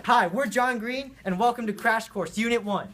Hi, we're John Green, and welcome to Crash Course Unit 1.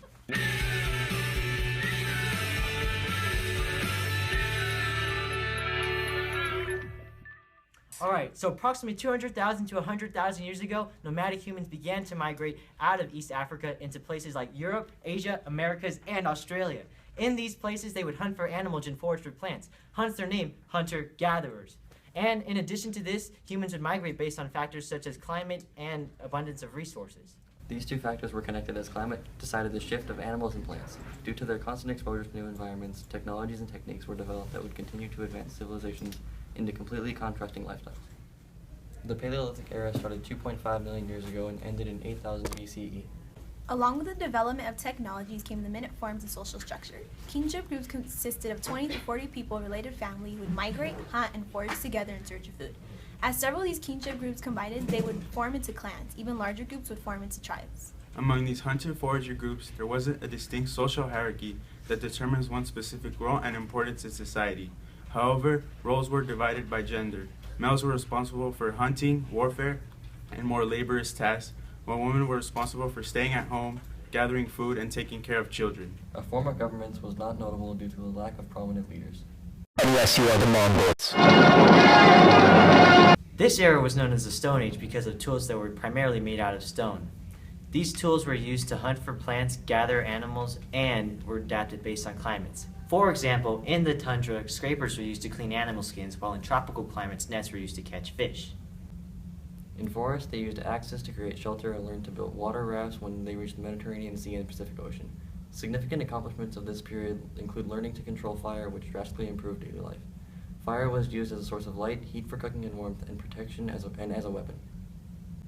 Alright, so approximately 200,000 to 100,000 years ago, nomadic humans began to migrate out of East Africa into places like Europe, Asia, Americas, and Australia. In these places, they would hunt for animals and forage for plants. Hence their name, hunter-gatherers. And in addition to this, humans would migrate based on factors such as climate and abundance of resources. These two factors were connected as climate decided the shift of animals and plants. Due to their constant exposure to new environments, technologies and techniques were developed that would continue to advance civilizations into completely contrasting lifestyles. The Paleolithic Era started 2.5 million years ago and ended in 8000 BCE. Along with the development of technologies came the minute forms of social structure. Kinship groups consisted of 20 to 40 people related families who would migrate, hunt, and forage together in search of food. As several of these kinship groups combined, they would form into clans. Even larger groups would form into tribes. Among these hunter-forager groups, there wasn't a distinct social hierarchy that determines one specific role and importance in society. However, roles were divided by gender. Males were responsible for hunting, warfare, and more laborious tasks, while women were responsible for staying at home, gathering food, and taking care of children. A form of government was not notable due to the lack of prominent leaders. Unless you are the Mongols. This era was known as the Stone Age because of tools that were primarily made out of stone. These tools were used to hunt for plants, gather animals, and were adapted based on climates. For example, in the tundra, scrapers were used to clean animal skins, while in tropical climates, nets were used to catch fish. In forests, they used axes to create shelter and learned to build water rafts when they reached the Mediterranean Sea and Pacific Ocean. Significant accomplishments of this period include learning to control fire, which drastically improved daily life. Fire was used as a source of light, heat for cooking and warmth, and protection as a weapon.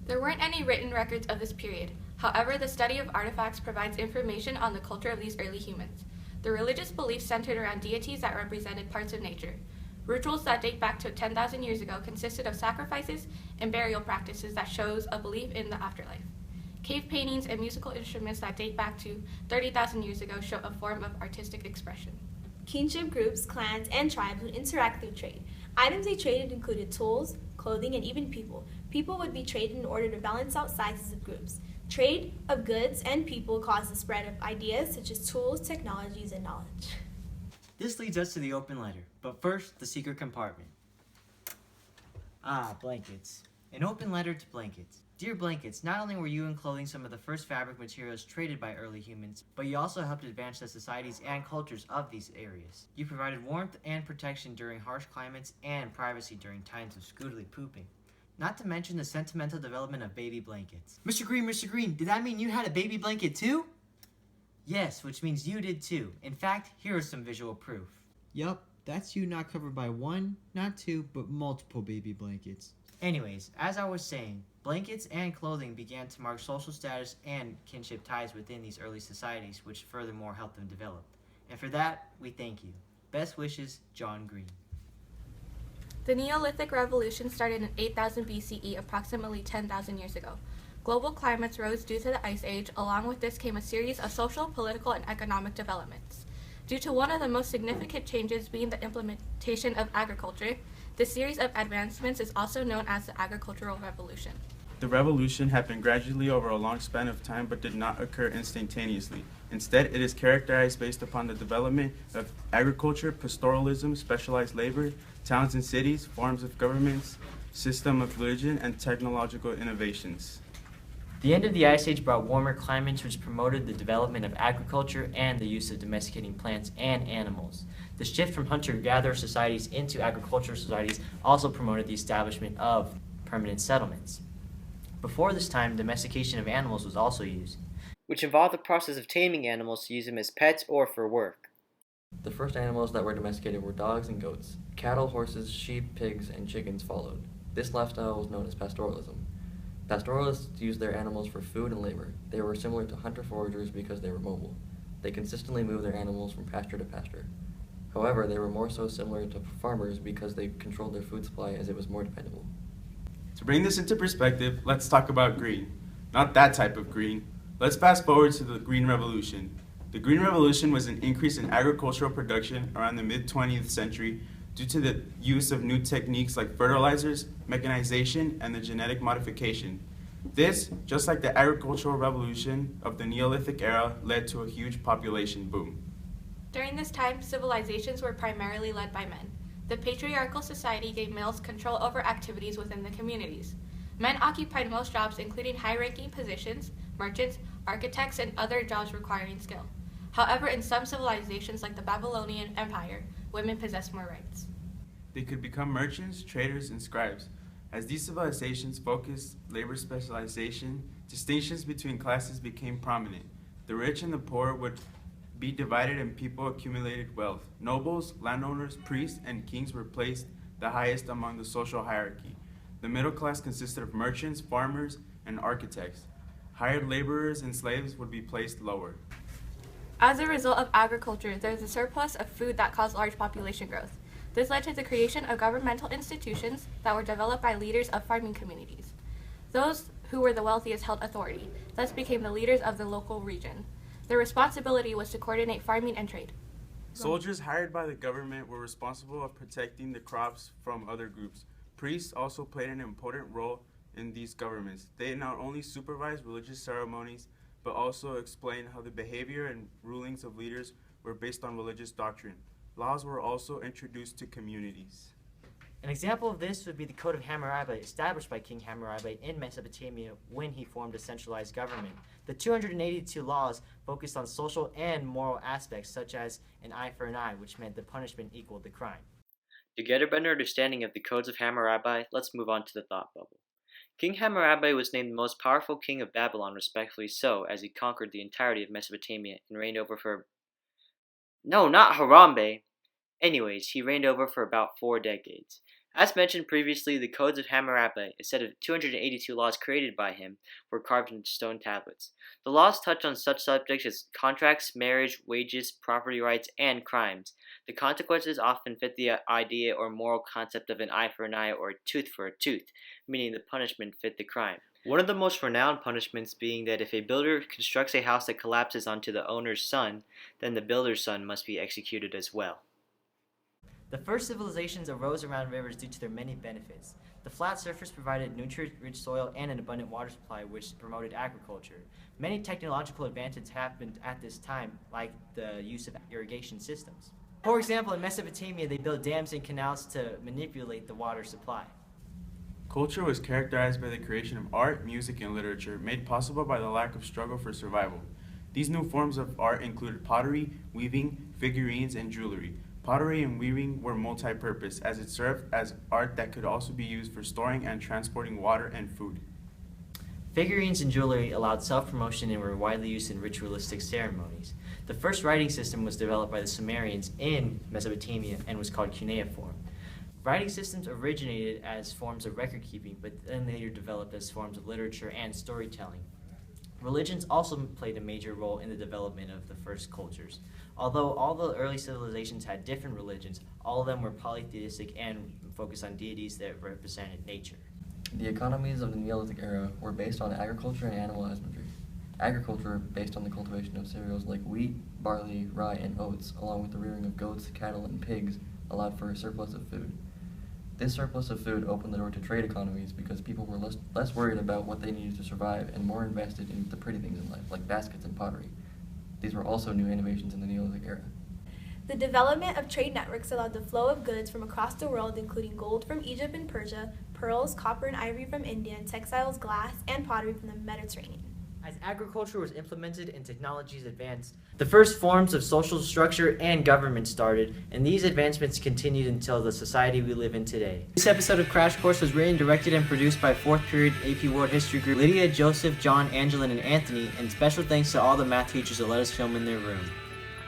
There weren't any written records of this period. However, the study of artifacts provides information on the culture of these early humans. The religious beliefs centered around deities that represented parts of nature. Rituals that date back to 10,000 years ago consisted of sacrifices and burial practices that shows a belief in the afterlife. Cave paintings and musical instruments that date back to 30,000 years ago show a form of artistic expression. Kinship groups, clans, and tribes would interact through trade. Items they traded included tools, clothing, and even people. People would be traded in order to balance out sizes of groups. Trade of goods and people caused the spread of ideas such as tools, technologies, and knowledge. This leads us to the open letter, but first, the secret compartment. Blankets. An open letter to blankets. Dear blankets, not only were you enclosing some of the first fabric materials traded by early humans, but you also helped advance the societies and cultures of these areas. You provided warmth and protection during harsh climates and privacy during times of scootily pooping. Not to mention the sentimental development of baby blankets. Mr. Green, did that mean you had a baby blanket too? Yes, which means you did too. In fact, here is some visual proof. Yup, that's you not covered by one, not two, but multiple baby blankets. Anyways, as I was saying, blankets and clothing began to mark social status and kinship ties within these early societies, which furthermore helped them develop. And for that, we thank you. Best wishes, John Green. The Neolithic Revolution started in 8000 BCE, approximately 10,000 years ago. Global climates rose due to the Ice Age. Along with this came a series of social, political, and economic developments. Due to one of the most significant changes being the implementation of agriculture, this series of advancements is also known as the Agricultural Revolution. The revolution happened gradually over a long span of time but did not occur instantaneously. Instead, it is characterized based upon the development of agriculture, pastoralism, specialized labor, towns and cities, forms of governments, system of religion, and technological innovations. The end of the Ice Age brought warmer climates, which promoted the development of agriculture and the use of domesticating plants and animals. The shift from hunter-gatherer societies into agricultural societies also promoted the establishment of permanent settlements. Before this time, domestication of animals was also used, which involved the process of taming animals to use them as pets or for work. The first animals that were domesticated were dogs and goats. Cattle, horses, sheep, pigs, and chickens followed. This lifestyle was known as pastoralism. Pastoralists used their animals for food and labor. They were similar to hunter-foragers because they were mobile. They consistently moved their animals from pasture to pasture. However, they were more so similar to farmers because they controlled their food supply as it was more dependable. To bring this into perspective, let's talk about green. Not that type of green. Let's fast forward to the Green Revolution. The Green Revolution was an increase in agricultural production around the mid-20th century due to the use of new techniques like fertilizers, mechanization, and the genetic modification. This, just like the agricultural revolution of the Neolithic era, led to a huge population boom. During this time, civilizations were primarily led by men. The patriarchal society gave males control over activities within the communities. Men occupied most jobs, including high-ranking positions, merchants, architects, and other jobs requiring skill. However, in some civilizations like the Babylonian Empire, women possessed more rights. They could become merchants, traders, and scribes. As these civilizations focused labor specialization, distinctions between classes became prominent. The rich and the poor would be divided and people accumulated wealth. Nobles, landowners, priests, and kings were placed the highest among the social hierarchy. The middle class consisted of merchants, farmers, and architects. Hired laborers and slaves would be placed lower. As a result of agriculture, there was a surplus of food that caused large population growth. This led to the creation of governmental institutions that were developed by leaders of farming communities. Those who were the wealthiest held authority, thus became the leaders of the local region. Their responsibility was to coordinate farming and trade. Soldiers hired by the government were responsible of protecting the crops from other groups. Priests also played an important role in these governments. They not only supervised religious ceremonies, but also explained how the behavior and rulings of leaders were based on religious doctrine. Laws were also introduced to communities. An example of this would be the Code of Hammurabi, established by King Hammurabi in Mesopotamia when he formed a centralized government. The 282 laws focused on social and moral aspects, such as an eye for an eye, which meant the punishment equaled the crime. To get a better understanding of the Codes of Hammurabi, let's move on to the thought bubble. King Hammurabi was named the most powerful king of Babylon, respectfully so, as he conquered the entirety of Mesopotamia and reigned over for... No, not Harambe! Anyways, he reigned over for about 4 decades. As mentioned previously, the Codes of Hammurabi, a set of 282 laws created by him, were carved into stone tablets. The laws touch on such subjects as contracts, marriage, wages, property rights, and crimes. The consequences often fit the idea or moral concept of an eye for an eye or a tooth for a tooth, meaning the punishment fit the crime. One of the most renowned punishments being that if a builder constructs a house that collapses onto the owner's son, then the builder's son must be executed as well. The first civilizations arose around rivers due to their many benefits. The flat surface provided nutrient-rich soil and an abundant water supply, which promoted agriculture. Many technological advances happened at this time, like the use of irrigation systems. For example, in Mesopotamia, they built dams and canals to manipulate the water supply. Culture was characterized by the creation of art, music, and literature, made possible by the lack of struggle for survival. These new forms of art included pottery, weaving, figurines, and jewelry. Pottery and weaving were multi-purpose, as it served as art that could also be used for storing and transporting water and food. Figurines and jewelry allowed self-promotion and were widely used in ritualistic ceremonies. The first writing system was developed by the Sumerians in Mesopotamia and was called cuneiform. Writing systems originated as forms of record-keeping, but then later developed as forms of literature and storytelling. Religions also played a major role in the development of the first cultures. Although all the early civilizations had different religions, all of them were polytheistic and focused on deities that represented nature. The economies of the Neolithic era were based on agriculture and animal husbandry. Agriculture, based on the cultivation of cereals like wheat, barley, rye, and oats, along with the rearing of goats, cattle, and pigs, allowed for a surplus of food. This surplus of food opened the door to trade economies because people were less worried about what they needed to survive and more invested in the pretty things in life, like baskets and pottery. These were also new innovations in the Neolithic era. The development of trade networks allowed the flow of goods from across the world, including gold from Egypt and Persia, pearls, copper and ivory from India, and textiles, glass, and pottery from the Mediterranean. As agriculture was implemented and technologies advanced, the first forms of social structure and government started, and these advancements continued until the society we live in today. This episode of Crash Course was written, directed, and produced by 4th period AP World History Group Lydia, Joseph, John, Angelin, and Anthony, and special thanks to all the math teachers that let us film in their room.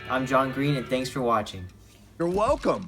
I'm John Green, and thanks for watching. You're welcome.